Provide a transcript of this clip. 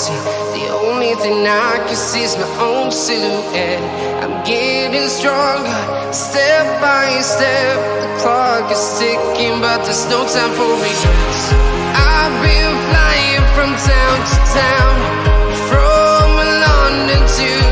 See, the only thing I can see is my own silhouette. I'm getting stronger, step by step. The clock is ticking, but there's no time for regrets. I've been flying from town to town, from London to